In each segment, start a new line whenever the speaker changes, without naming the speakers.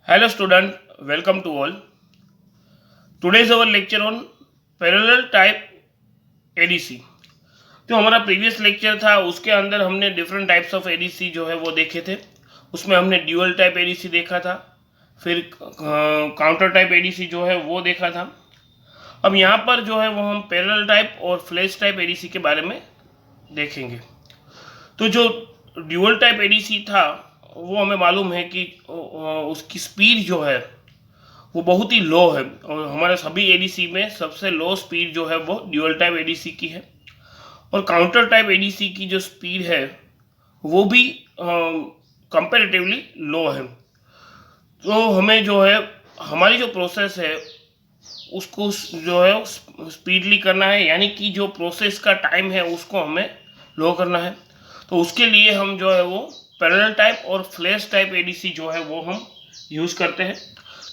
Hello student, welcome to all. Today is our lecture on parallel type ADC. जो हमारा previous lecture था उसके अंदर हमने डिफरेंट टाइप्स ऑफ एडीसी जो है वो देखे थे। उसमें हमने ड्यूअल टाइप एडीसी देखा था, फिर काउंटर टाइप एडीसी जो है वो देखा था। अब यहाँ पर जो है वो हम पैरेलल टाइप और फ्लैश टाइप एडीसी के बारे में देखेंगे। तो जो ड्यूअल टाइप एडीसी था वो हमें मालूम है कि उसकी स्पीड जो है वो बहुत ही लो है, और हमारे सभी एडीसी में सबसे लो स्पीड जो है वो ड्यूअल टाइप एडीसी की है। और काउंटर टाइप एडीसी की जो स्पीड है वो भी कंपैरेटिवली लो है। तो हमें जो है हमारी जो प्रोसेस है उसको जो है स्पीडली करना है, यानी कि जो प्रोसेस का टाइम है उसको हमें लो करना है। तो उसके लिए हम जो है वो पैरेलल टाइप और फ्लैश टाइप एडीसी जो है वो हम यूज़ करते हैं।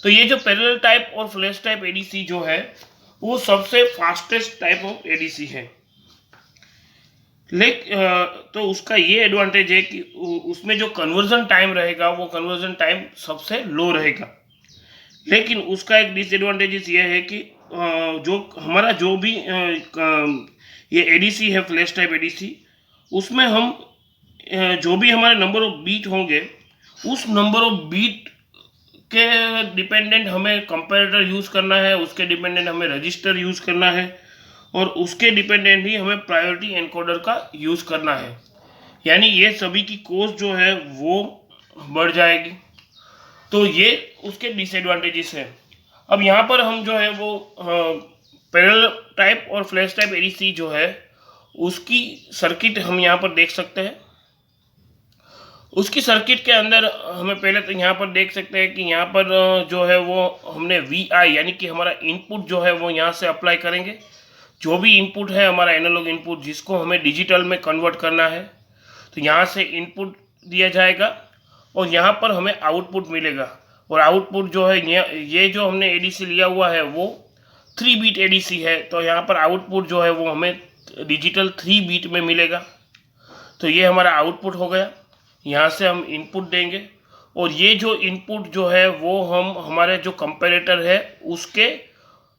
तो ये जो पैरेलल टाइप और फ्लैश टाइप एडीसी जो है वो सबसे फास्टेस्ट टाइप ऑफ एडीसी है। तो उसका ये एडवांटेज है कि उसमें जो कन्वर्जन टाइम रहेगा वो कन्वर्जन टाइम सबसे लो रहेगा। लेकिन उसका एक डिसएडवांटेजेस ये है कि जो हमारा जो भी ये एडीसी है फ्लैश टाइप एडीसी, उसमें हम जो भी हमारे नंबर ऑफ बीट होंगे उस नंबर ऑफ बीट के डिपेंडेंट हमें कंपैरेटर यूज़ करना है, उसके डिपेंडेंट हमें रजिस्टर यूज़ करना है, और उसके डिपेंडेंट ही हमें प्रायोरिटी एनकोडर का यूज़ करना है। यानी ये सभी की कॉस्ट जो है वो बढ़ जाएगी। तो ये उसके डिसएडवांटेजेस हैं। अब यहाँ पर हम जो है वो पैरेलल टाइप और फ्लैश टाइप एडीसी जो है उसकी सर्किट हम यहाँ पर देख सकते हैं। उसकी सर्किट के अंदर हमें पहले तो यहाँ पर देख सकते हैं कि यहाँ पर जो है वो हमने VI यानी कि हमारा इनपुट जो है वो यहाँ से अप्लाई करेंगे। जो भी इनपुट है हमारा एनालॉग इनपुट जिसको हमें डिजिटल में कन्वर्ट करना है, तो यहाँ से इनपुट दिया जाएगा और यहाँ पर हमें आउटपुट मिलेगा। और आउटपुट जो है ये जो हमने एडीसी लिया हुआ है वो 3 बीट एडीसी है, तो यहाँ पर आउटपुट जो है वो हमें डिजिटल 3 बीट में मिलेगा। तो ये हमारा आउटपुट हो गया। यहाँ से हम इनपुट देंगे और ये जो इनपुट जो है वो हम हमारे जो कंपैरेटर है उसके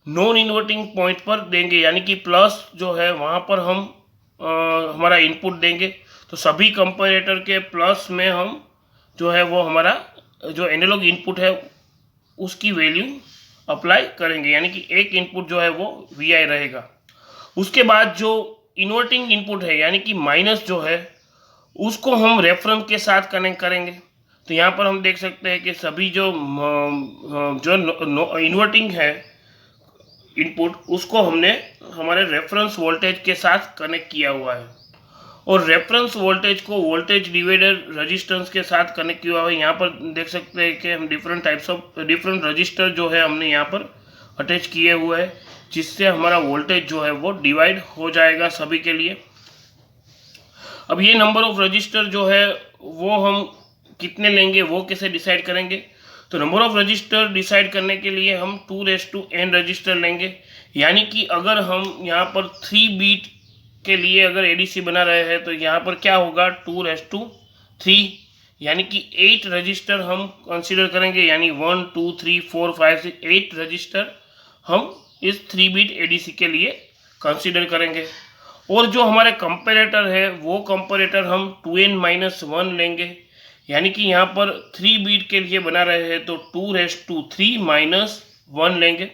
नॉन इन्वर्टिंग पॉइंट पर देंगे, यानी कि प्लस जो है वहाँ पर हम हमारा इनपुट देंगे। तो सभी कंपैरेटर के प्लस में हम जो है वो हमारा जो एनालॉग इनपुट है उसकी वैल्यू अप्लाई करेंगे, यानी कि एक इनपुट जो है वो VI रहेगा। उसके बाद जो इन्वर्टिंग इनपुट है यानी कि माइनस जो है उसको हम रेफरेंस के साथ कनेक्ट करेंगे। तो यहाँ पर हम देख सकते हैं कि सभी जो इन्वर्टिंग है इनपुट उसको हमने हमारे रेफरेंस वोल्टेज के साथ कनेक्ट किया हुआ है, और रेफरेंस वोल्टेज को वोल्टेज डिवाइडर रजिस्टेंस के साथ कनेक्ट किया हुआ है। यहाँ पर देख सकते हैं कि हम डिफरेंट रजिस्टर जो है हमने यहाँ पर अटैच किए हुए हैं, जिससे हमारा वोल्टेज जो है वो डिवाइड हो जाएगा सभी के लिए। अब ये नंबर ऑफ रजिस्टर जो है वो हम कितने लेंगे वो कैसे डिसाइड करेंगे। तो नंबर ऑफ रजिस्टर डिसाइड करने के लिए हम 2n रजिस्टर लेंगे, यानी कि अगर हम यहाँ पर 3 बीट के लिए अगर एडीसी बना रहे हैं तो यहाँ पर क्या होगा 2/3, यानी कि 8 रजिस्टर हम कंसीडर करेंगे, यानी 1 2 3 4 5 6 8 रजिस्टर हम इस 3 बीट एडीसी के लिए कंसीडर करेंगे। और जो हमारे कंपैरेटर है वो कंपैरेटर हम 2n-1 लेंगे, यानी कि यहाँ पर 3 बीट के लिए बना रहे हैं तो 2/3-1 लेंगे,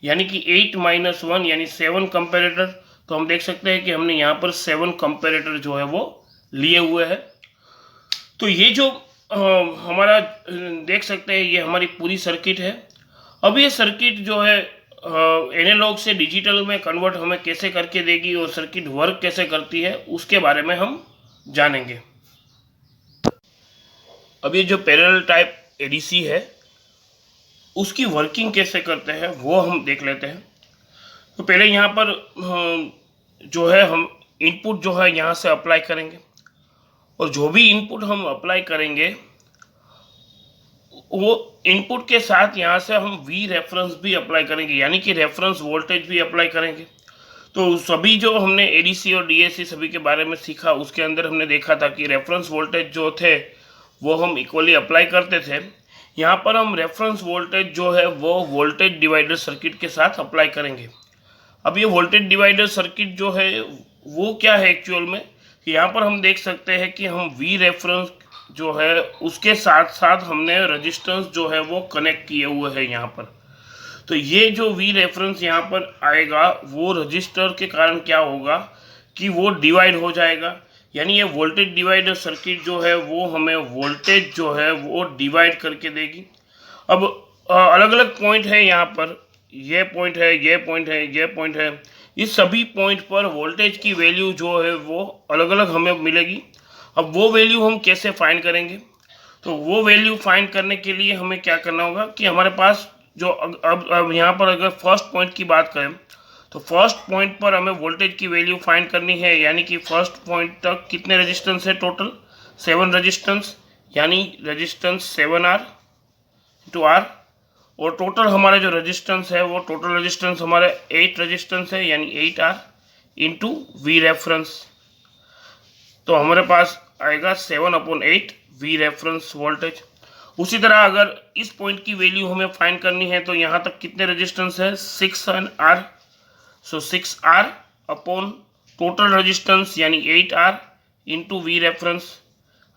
यानी कि 8-1 यानी 7 कंपैरेटर। तो हम देख सकते हैं कि हमने यहाँ पर 7 कंपैरेटर जो है वो लिए हुए हैं। तो ये जो हमारा देख सकते हैं ये हमारी पूरी सर्किट है। अब ये सर्किट जो है एनालॉग से डिजिटल में कन्वर्ट हमें कैसे करके देगी और सर्किट वर्क कैसे करती है उसके बारे में हम जानेंगे। अब ये जो पैरेलल टाइप एडीसी है उसकी वर्किंग कैसे करते हैं वो हम देख लेते हैं। तो पहले यहाँ पर जो है हम इनपुट जो है यहाँ से अप्लाई करेंगे, और जो भी इनपुट हम अप्लाई करेंगे वो इनपुट के साथ यहाँ से हम V रेफरेंस भी अप्लाई करेंगे, यानी कि रेफरेंस वोल्टेज भी अप्लाई करेंगे। तो सभी जो हमने एडीसी और डीएसी सभी के बारे में सीखा उसके अंदर हमने देखा था कि रेफरेंस वोल्टेज जो थे वो हम इक्वली अप्लाई करते थे, यहाँ पर हम रेफरेंस वोल्टेज जो है वो वोल्टेज डिवाइडर सर्किट के साथ अप्लाई करेंगे। अब ये वोल्टेज डिवाइडर सर्किट जो है वो क्या है एक्चुअल में, यहाँ पर हम देख सकते हैं कि हम वी रेफरेंस जो है उसके साथ साथ हमने रजिस्टेंस जो है वो कनेक्ट किए हुए हैं यहाँ पर। तो ये जो वी रेफरेंस यहाँ पर आएगा वो रजिस्टर के कारण क्या होगा कि वो डिवाइड हो जाएगा, यानी ये वोल्टेज डिवाइडर सर्किट जो है वो हमें वोल्टेज जो है वो डिवाइड करके देगी। अब अलग अलग पॉइंट है यहाँ पर, ये पॉइंट है, ये पॉइंट है, ये पॉइंट है, इस सभी पॉइंट पर वोल्टेज की वैल्यू जो है वो अलग अलग हमें मिलेगी। अब वो वैल्यू हम कैसे फाइंड करेंगे, तो वो वैल्यू फाइंड करने के लिए हमें क्या करना होगा कि हमारे पास जो अब यहाँ पर अगर फर्स्ट पॉइंट की बात करें तो फर्स्ट पॉइंट पर हमें वोल्टेज की वैल्यू फाइंड करनी है, यानी कि फर्स्ट पॉइंट तक कितने रेजिस्टेंस है, टोटल 7 रेजिस्टेंस, यानी रेजिस्टेंस 7R टू R, और टोटल हमारा जो रेजिस्टेंस है वो टोटल रेजिस्टेंस हमारे 8 रेजिस्टेंस है, यानी 8R इंटू वी रेफरेंस। तो हमारे पास आएगा 7/8 वी रेफरेंस वोल्टेज। उसी तरह अगर इस पॉइंट की वैल्यू हमें फाइंड करनी है तो यहाँ तक कितने रेजिस्टेंस है, 6R, सो 6R अपॉन टोटल रेजिस्टेंस यानी 8R इंटू वी रेफरेंस।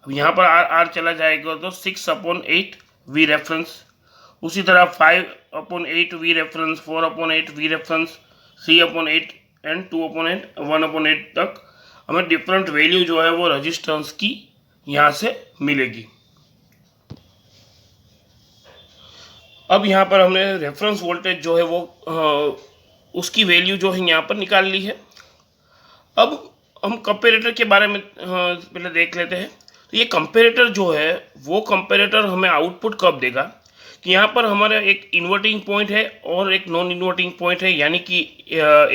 अब यहाँ पर R चला जाएगा तो 6/8 वी रेफरेंस। उसी तरह 5/8 we reference, 4/8 we reference, 3/8 and 2/8, 1/8 तक हमें डिफरेंट वैल्यू जो है वो रेजिस्टेंस की यहाँ से मिलेगी। अब यहाँ पर हमने रेफरेंस वोल्टेज जो है वो उसकी वैल्यू जो है यहाँ पर निकाल ली है। अब हम कंपेरेटर के बारे में पहले देख लेते हैं। तो ये कंपेरेटर जो है वो कंपेरेटर हमें आउटपुट कब देगा कि यहाँ पर हमारा एक इन्वर्टिंग पॉइंट है और एक नॉन इन्वर्टिंग पॉइंट है, यानी कि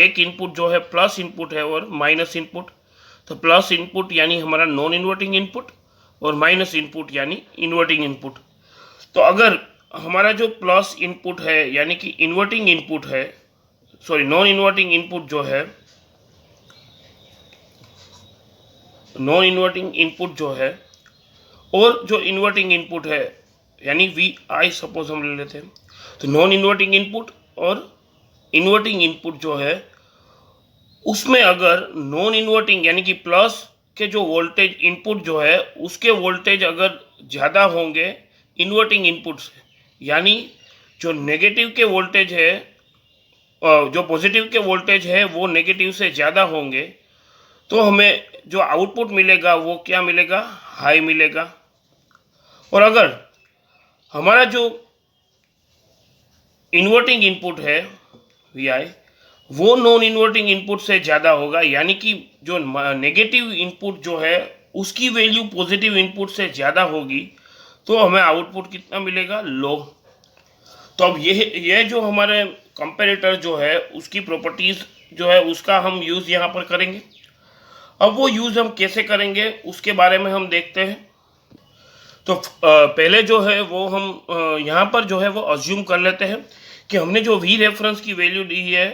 एक इनपुट जो है प्लस इनपुट है और माइनस इनपुट। तो प्लस इनपुट यानी हमारा नॉन इन्वर्टिंग इनपुट और माइनस इनपुट यानी इन्वर्टिंग इनपुट। तो अगर हमारा जो प्लस इनपुट है यानी कि इन्वर्टिंग इनपुट है, सॉरी नॉन इन्वर्टिंग इनपुट जो है, नॉन इन्वर्टिंग इनपुट जो है और जो इन्वर्टिंग इनपुट है यानी वी आई सपोज हम ले लेते हैं, तो नॉन इन्वर्टिंग इनपुट और इन्वर्टिंग इनपुट जो है उसमें अगर नॉन इन्वर्टिंग यानी कि प्लस के जो वोल्टेज इनपुट जो है उसके वोल्टेज अगर ज़्यादा होंगे इन्वर्टिंग इनपुट से, यानी जो नेगेटिव के वोल्टेज है, जो पॉजिटिव के वोल्टेज है वो नेगेटिव से ज़्यादा होंगे, तो हमें जो आउटपुट मिलेगा वो क्या मिलेगा, हाई मिलेगा। और अगर हमारा जो इन्वर्टिंग इनपुट है वी आई वो नॉन इन्वर्टिंग इनपुट से ज़्यादा होगा, यानी कि जो नेगेटिव इनपुट जो है उसकी वैल्यू पॉजिटिव इनपुट से ज़्यादा होगी, तो हमें आउटपुट कितना मिलेगा, लो। तो अब ये जो हमारे कंपैरेटर जो है उसकी प्रॉपर्टीज़ जो है उसका हम यूज़ यहाँ पर करेंगे। अब वो यूज़ हम कैसे करेंगे उसके बारे में हम देखते हैं। तो पहले जो है वो हम यहाँ पर जो है वो अज्यूम कर लेते हैं कि हमने जो वी रेफरेंस की वैल्यू दी है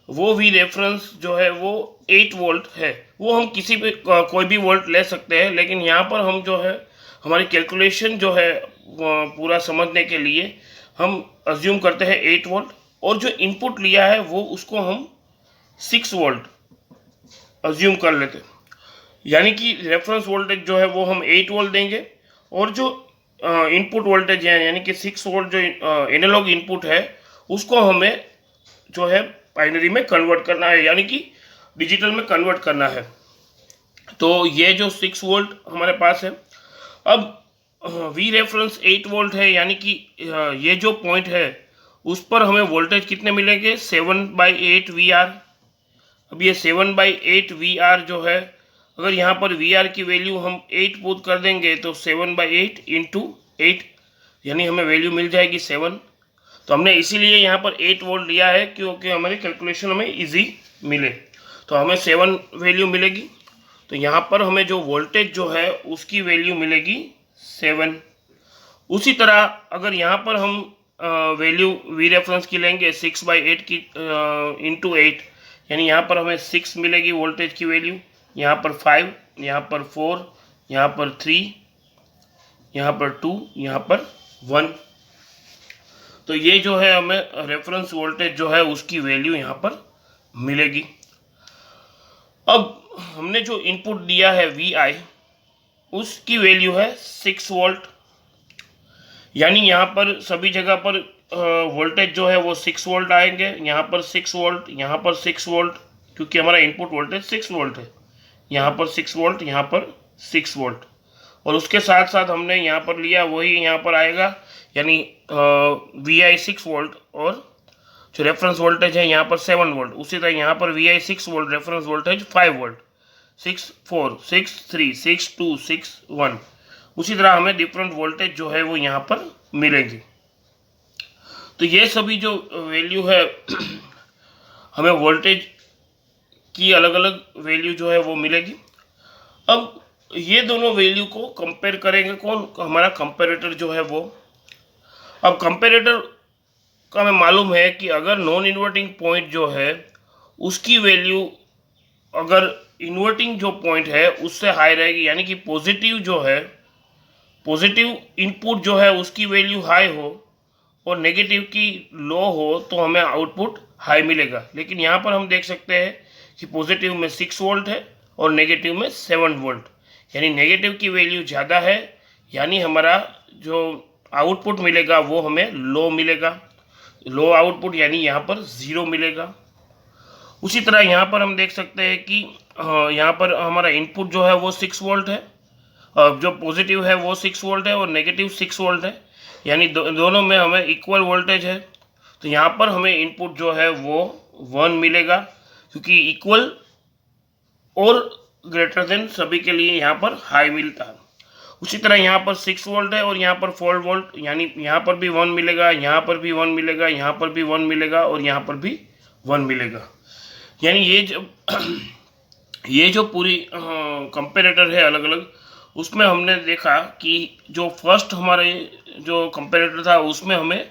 वो वी रेफरेंस जो है वो 8 वोल्ट है। वो हम किसी भी कोई भी वोल्ट ले सकते हैं, लेकिन यहाँ पर हम जो है हमारी कैलकुलेशन जो है पूरा समझने के लिए हम अज्यूम करते हैं 8 वोल्ट, और जो इनपुट लिया है वो उसको हम 6 वोल्ट अज्यूम कर लेते हैं, यानी कि रेफरेंस वोल्टेज जो है वो हम 8 वोल्ट देंगे और जो इनपुट वोल्टेज है यानी कि 6 वोल्ट जो एनालॉग इनपुट है उसको हमें जो है बाइनरी में कन्वर्ट करना है, यानी कि डिजिटल में कन्वर्ट करना है। तो ये जो 6 वोल्ट हमारे पास है, अब वी रेफरेंस 8 वोल्ट है, यानी कि ये जो पॉइंट है उस पर हमें वोल्टेज कितने मिलेंगे, 7/8 VR। अब ये 7/8 VR जो है, अगर यहाँ पर VR की वैल्यू हम 8 पुट कर देंगे तो 7/8 इंटू 8 यानी हमें वैल्यू मिल जाएगी 7। तो हमने इसीलिए यहाँ पर 8 वोल्ट लिया है क्योंकि हमारी कैलकुलेशन हमें इजी मिले। तो हमें 7 वैल्यू मिलेगी, तो यहाँ पर हमें जो वोल्टेज जो है उसकी वैल्यू मिलेगी 7। उसी तरह अगर यहाँ पर हम वैल्यू वी रेफरेंस की लेंगे 6/8 की इंटू 8, यानी यहाँ पर हमें 6 मिलेगी वोल्टेज की वैल्यू, यहाँ पर 5, यहाँ पर 4, यहाँ पर 3, यहाँ पर 2, यहाँ पर 1। तो ये जो है हमें रेफरेंस वोल्टेज जो है उसकी वैल्यू यहाँ पर मिलेगी। अब हमने जो इनपुट दिया है VI, उसकी वैल्यू है 6 वोल्ट, यानी यहाँ पर सभी जगह पर वोल्टेज जो है वो 6 वोल्ट आएंगे। यहाँ पर 6 वोल्ट, यहाँ पर 6 वोल्ट, क्योंकि हमारा इनपुट वोल्टेज 6 वोल्ट है। यहाँ पर 6 वोल्ट, यहाँ पर 6 वोल्ट, और उसके साथ साथ हमने यहाँ पर लिया वही यहाँ पर आएगा, यानी VI 6 वोल्ट और जो रेफरेंस वोल्टेज है यहाँ पर 7 वोल्ट। उसी तरह यहाँ पर VI 6 volt, reference voltage 5 volt, 6 4 6 3 6 2 6 1। उसी तरह हमें डिफरेंट वोल्टेज जो है वो यहाँ पर मिलेंगे। तो ये सभी जो वैल्यू है हमें वोल्टेज की अलग अलग वैल्यू जो है वो मिलेगी। अब ये दोनों वैल्यू को कंपेयर करेंगे कौन? हमारा कंपेरेटर जो है वो। अब कंपेरेटर का हमें मालूम है कि अगर नॉन इन्वर्टिंग पॉइंट जो है उसकी वैल्यू अगर इन्वर्टिंग जो पॉइंट है उससे हाई रहेगी, यानी कि पॉजिटिव जो है, पॉजिटिव इनपुट जो है उसकी वैल्यू हाई हो और नेगेटिव की लो हो, तो हमें आउटपुट हाई मिलेगा। लेकिन यहाँ पर हम देख सकते हैं कि पॉजिटिव में 6 वोल्ट है और नेगेटिव में 7 वोल्ट, यानी नेगेटिव की वैल्यू ज़्यादा है, यानी हमारा जो आउटपुट मिलेगा वो हमें लो मिलेगा। लो आउटपुट यानी यहाँ पर 0 मिलेगा। उसी तरह यहाँ पर हम देख सकते हैं कि यहाँ पर हमारा इनपुट जो है वो 6 वोल्ट है, जो पॉजिटिव है वो 6 वोल्ट है और नेगेटिव 6 वोल्ट है, यानी दोनों में हमें इक्वल वोल्टेज है। तो यहाँ पर हमें इनपुट जो है वो 1 मिलेगा, क्योंकि इक्वल और ग्रेटर देन सभी के लिए यहाँ पर हाई मिलता है। उसी तरह यहाँ पर 6 वोल्ट है और यहाँ पर 4 वोल्ट, यानी यहाँ पर भी 1 मिलेगा, यहाँ पर भी 1 मिलेगा, यहाँ पर भी 1 मिलेगा और यहाँ पर भी 1 मिलेगा। यानी ये जो पूरी कंपेरेटर है अलग अलग, उसमें हमने देखा कि जो फर्स्ट हमारे जो कंपेरेटर था उसमें हमें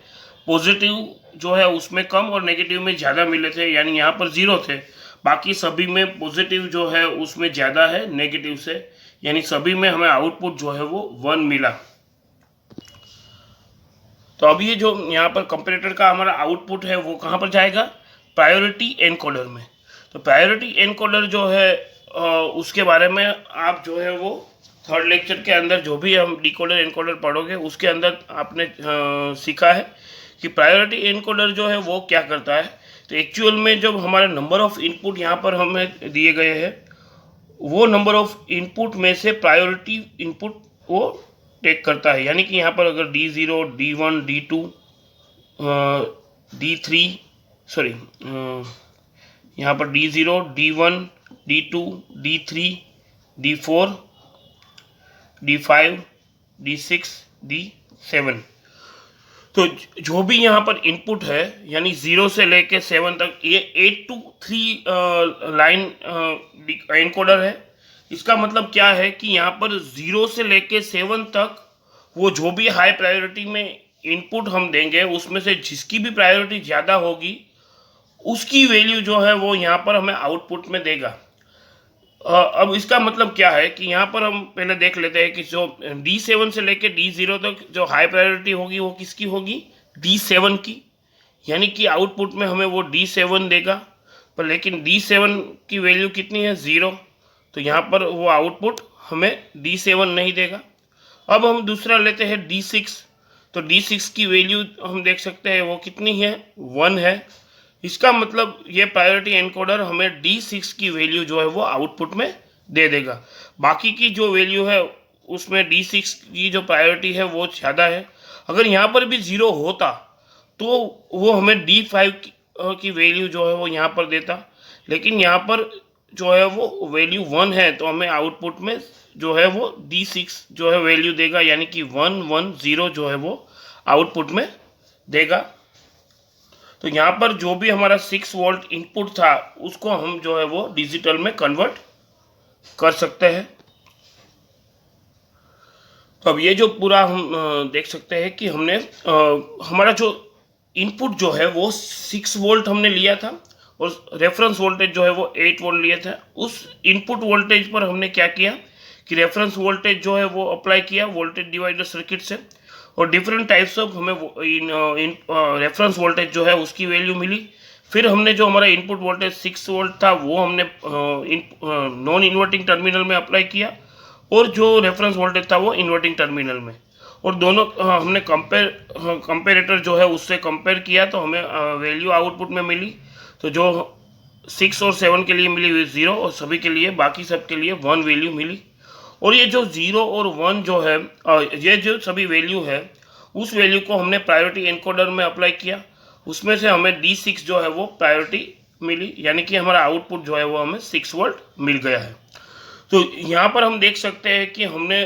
पॉजिटिव जो है उसमें कम और नेगेटिव में ज़्यादा मिले थे, यानी यहाँ पर 0 थे। बाकी सभी में पॉजिटिव जो है उसमें ज़्यादा है नेगेटिव से, यानी सभी में हमें आउटपुट जो है वो 1 मिला। तो अब ये जो यहाँ पर कंपेरेटर का हमारा आउटपुट है वो कहाँ पर जाएगा? प्रायोरिटी एनकोडर में। तो प्रायोरिटी एनकोडर जो है उसके बारे में आप जो है वो थर्ड लेक्चर के अंदर जो भी हम डिकोडर एनकोडर पढ़ोगे उसके अंदर आपने सीखा है कि प्रायोरिटी एनकोडर जो है वो क्या करता है। तो एक्चुअल में जब हमारे नंबर ऑफ इनपुट यहाँ पर हमें दिए गए हैं, वो नंबर ऑफ इनपुट में से प्रायोरिटी इनपुट वो टेक करता है, यानी कि यहाँ पर अगर D0, D1, D2, D3, sorry यहाँ पर D0, D1, D2, D3, D4, D5, D6, D7, तो जो भी यहाँ पर इनपुट है यानी 0 से लेके 7 तक, ये 8 to 3 लाइन एनकोडर है। इसका मतलब क्या है कि यहाँ पर 0 से लेके 7 तक वो जो भी हाई प्रायोरिटी में इनपुट हम देंगे उसमें से जिसकी भी प्रायोरिटी ज़्यादा होगी उसकी वैल्यू जो है वो यहाँ पर हमें आउटपुट में देगा। अब इसका मतलब क्या है कि यहाँ पर हम पहले देख लेते हैं कि जो D7 से लेके D0 तक जो हाई प्रायोरिटी होगी वो किसकी होगी? D7 की, यानी कि आउटपुट में हमें वो D7 देगा। पर लेकिन D7 की वैल्यू कितनी है? 0, तो यहाँ पर वो आउटपुट हमें D7 नहीं देगा। अब हम दूसरा लेते हैं D6, तो D6 की वैल्यू हम देख सकते हैं वो कितनी है? 1 है। इसका मतलब ये प्रायोरिटी एनकोडर हमें D6 की वैल्यू जो है वो आउटपुट में दे देगा। बाकी की जो वैल्यू है उसमें D6 की जो प्रायोरिटी है वो ज़्यादा है। अगर यहाँ पर भी 0 होता तो वो हमें D5 की वैल्यू जो है वो यहाँ पर देता, लेकिन यहाँ पर जो है वो वैल्यू 1 है, तो हमें आउटपुट में जो है वो D6 जो है वैल्यू देगा, यानी कि 1 1 0 जो है वो आउटपुट में देगा। तो यहाँ पर जो भी हमारा 6 वोल्ट इनपुट था उसको हम जो है वो डिजिटल में कन्वर्ट कर सकते हैं। तो अब ये जो पूरा हम देख सकते हैं कि हमने हमारा जो इनपुट जो है वो 6 वोल्ट हमने लिया था और रेफरेंस वोल्टेज जो है वो 8 वोल्ट लिया था। उस इनपुट वोल्टेज पर हमने क्या किया कि रेफरेंस वोल्टेज जो है वो अप्लाई किया वोल्टेज डिवाइडर सर्किट से, और डिफरेंट टाइप्स ऑफ हमें रेफरेंस वोल्टेज जो है उसकी वैल्यू मिली। फिर हमने जो हमारा इनपुट वोल्टेज 6 वोल्ट था वो हमने नॉन इन्वर्टिंग टर्मिनल में अप्लाई किया, और जो रेफरेंस वोल्टेज था वो इन्वर्टिंग टर्मिनल में, और दोनों हमने कंपेरेटर जो है उससे कंपेयर किया, तो हमें वैल्यू आउटपुट में मिली। तो जो 6 और 7 के लिए मिली 0, और सभी के लिए बाकी सब के लिए 1 वैल्यू मिली। और ये जो 0 और 1 जो है, ये जो सभी वैल्यू है, उस वैल्यू को हमने प्रायोरिटी एनकोडर में अप्लाई किया। उसमें से हमें D6 जो है वो प्रायोरिटी मिली, यानी कि हमारा आउटपुट जो है वो हमें 6 वोल्ट मिल गया है। तो यहाँ पर हम देख सकते हैं कि हमने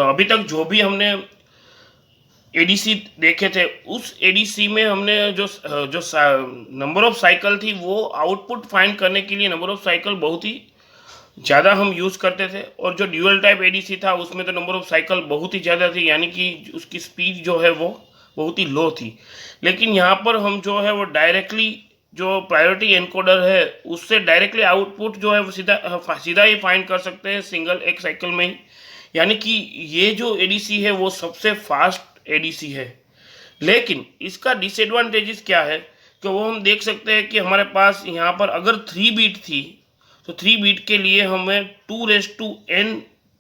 अभी तक जो भी हमने एडीसी देखे थे, उस एडीसी में हमने जो नंबर ऑफ साइकिल थी वो आउटपुट फाइंड करने के लिए नंबर ऑफ साइकिल बहुत ही ज़्यादा हम यूज़ करते थे, और जो ड्यूअल टाइप एडीसी था उसमें तो नंबर ऑफ साइकिल बहुत ही ज़्यादा थी, यानी कि उसकी स्पीड जो है वो बहुत ही लो थी। लेकिन यहाँ पर हम जो है वो डायरेक्टली जो प्रायोरिटी एनकोडर है उससे डायरेक्टली आउटपुट जो है वो सीधा ही फाइंड कर सकते हैं सिंगल एक साइकिल में ही, यानी कि ये जो एडीसी है वो सबसे फास्ट एडीसी है। लेकिन इसका डिसएडवांटेजेस क्या है कि वो हम देख सकते हैं कि हमारे पास यहाँ पर अगर 3 बीट थी, तो 3 बीट के लिए हमें 2n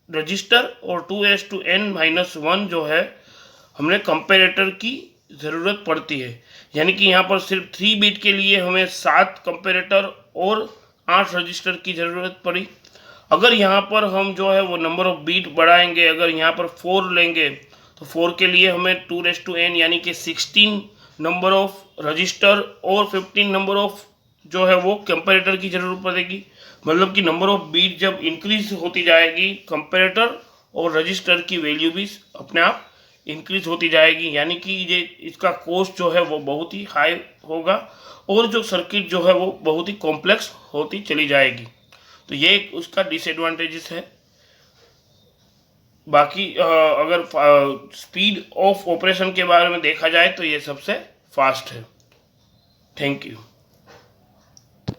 रजिस्टर और 2n-1 जो है हमने कंपेरेटर की ज़रूरत पड़ती है। यानी कि यहाँ पर सिर्फ 3 बीट के लिए हमें 7 कंपेरेटर और 8 रजिस्टर की ज़रूरत पड़ी। अगर यहाँ पर हम जो है वो नंबर ऑफ बीट बढ़ाएंगे, अगर यहाँ पर 4 लेंगे, तो 4 के लिए हमें 2n यानी कि 16 नंबर ऑफ रजिस्टर और 15 नंबर ऑफ जो है वो कंपेरेटर की ज़रूरत पड़ेगी। मतलब कि नंबर ऑफ बीट जब इंक्रीज होती जाएगी, कंपेरेटर और रजिस्टर की वैल्यू भी अपने आप इंक्रीज होती जाएगी, यानी कि ये इसका कॉस्ट जो है वो बहुत ही हाई होगा, और जो सर्किट जो है वो बहुत ही कॉम्प्लेक्स होती चली जाएगी। तो ये उसका डिसएडवांटेजेस है। बाकी अगर स्पीड ऑफ ऑपरेशन के बारे में देखा जाए तो ये सबसे फास्ट है। Thank you.